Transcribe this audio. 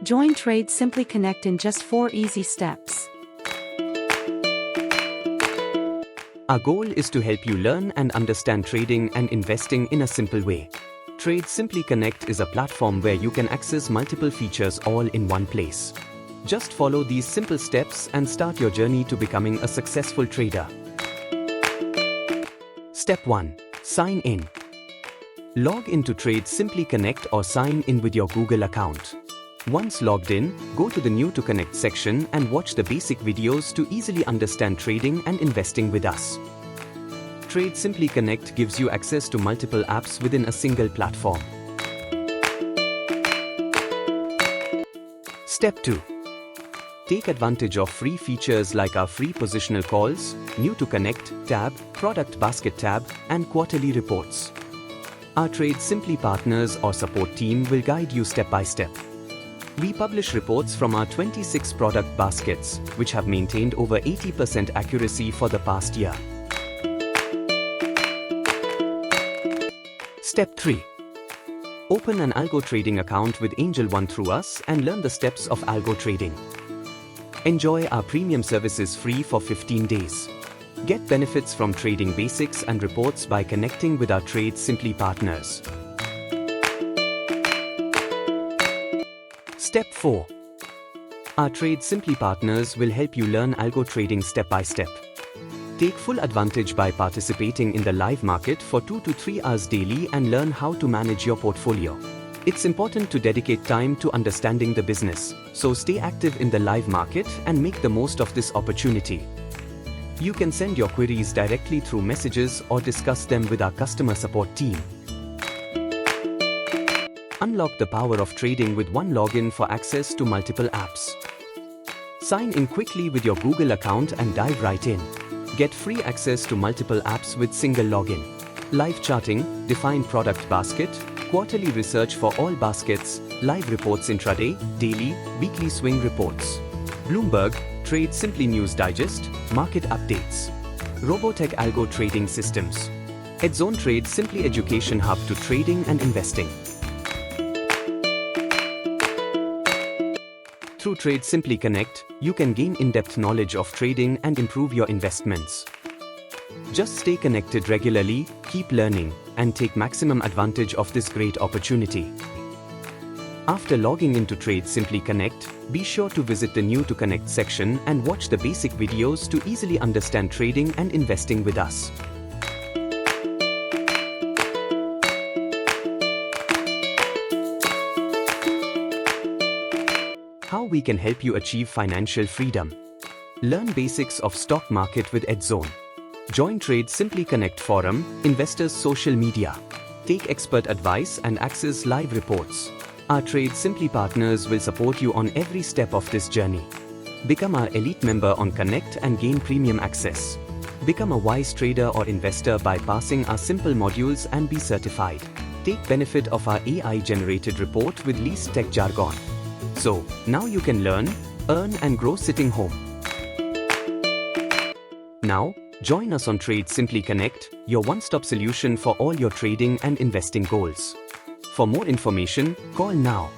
Join Trade Simply Connect in just 4 easy steps. Our goal is to help you learn and understand trading and investing in a simple way. Trade Simply Connect is a platform where you can access multiple features all in one place. Just follow these simple steps and start your journey to becoming a successful trader. Step 1. Sign in. Log into Trade Simply Connect or sign in with your Google account. Once logged in, go to the New to Connect section and watch the basic videos to easily understand trading and investing with us. Trade Simply Connect gives you access to multiple apps within a single platform. Step 2. Take advantage of free features like our free positional calls, New to Connect tab, Product Basket tab, and quarterly reports. Our Trade Simply partners or support team will guide you step by step. We publish reports from our 26 product baskets, which have maintained over 80% accuracy for the past year. Step 3. Open an Algo Trading account with Angel One through us and learn the steps of Algo Trading. Enjoy our premium services free for 15 days. Get benefits from trading basics and reports by connecting with our Trade Simply partners. Step 4. Our Trade Simply partners will help you learn algo trading step by step. Take full advantage by participating in the live market for 2 to 3 hours daily and learn how to manage your portfolio. It's important to dedicate time to understanding the business, so stay active in the live market and make the most of this opportunity. You can send your queries directly through messages or discuss them with our customer support team. Unlock the power of trading with one login for access to multiple apps. Sign in quickly with your Google account and dive right in. Get free access to multiple apps with single login. Live charting, defined product basket, quarterly research for all baskets, live reports intraday, daily, weekly swing reports. Bloomberg, Trade Simply News Digest, market updates. Robotech Algo Trading Systems. Edzone Trade Simply Education Hub to trading and investing. Through Trade Simply Connect, you can gain in-depth knowledge of trading and improve your investments. Just stay connected regularly, keep learning, and take maximum advantage of this great opportunity. After logging into Trade Simply Connect, be sure to visit the New to Connect section and watch the basic videos to easily understand trading and investing with us. How we can help you achieve financial freedom. Learn basics of stock market with Edzone. Join Trade Simply Connect forum, investors social media. Take expert advice and access live reports. Our Trade Simply partners will support you on every step of this journey. Become our elite member on Connect and gain premium access. Become a wise trader or investor by passing our simple modules and be certified. Take benefit of our AI-generated report with least tech jargon. So, now you can learn, earn and grow sitting home. Now, join us on Trade Simply Connect, your one-stop solution for all your trading and investing goals. For more information, call now.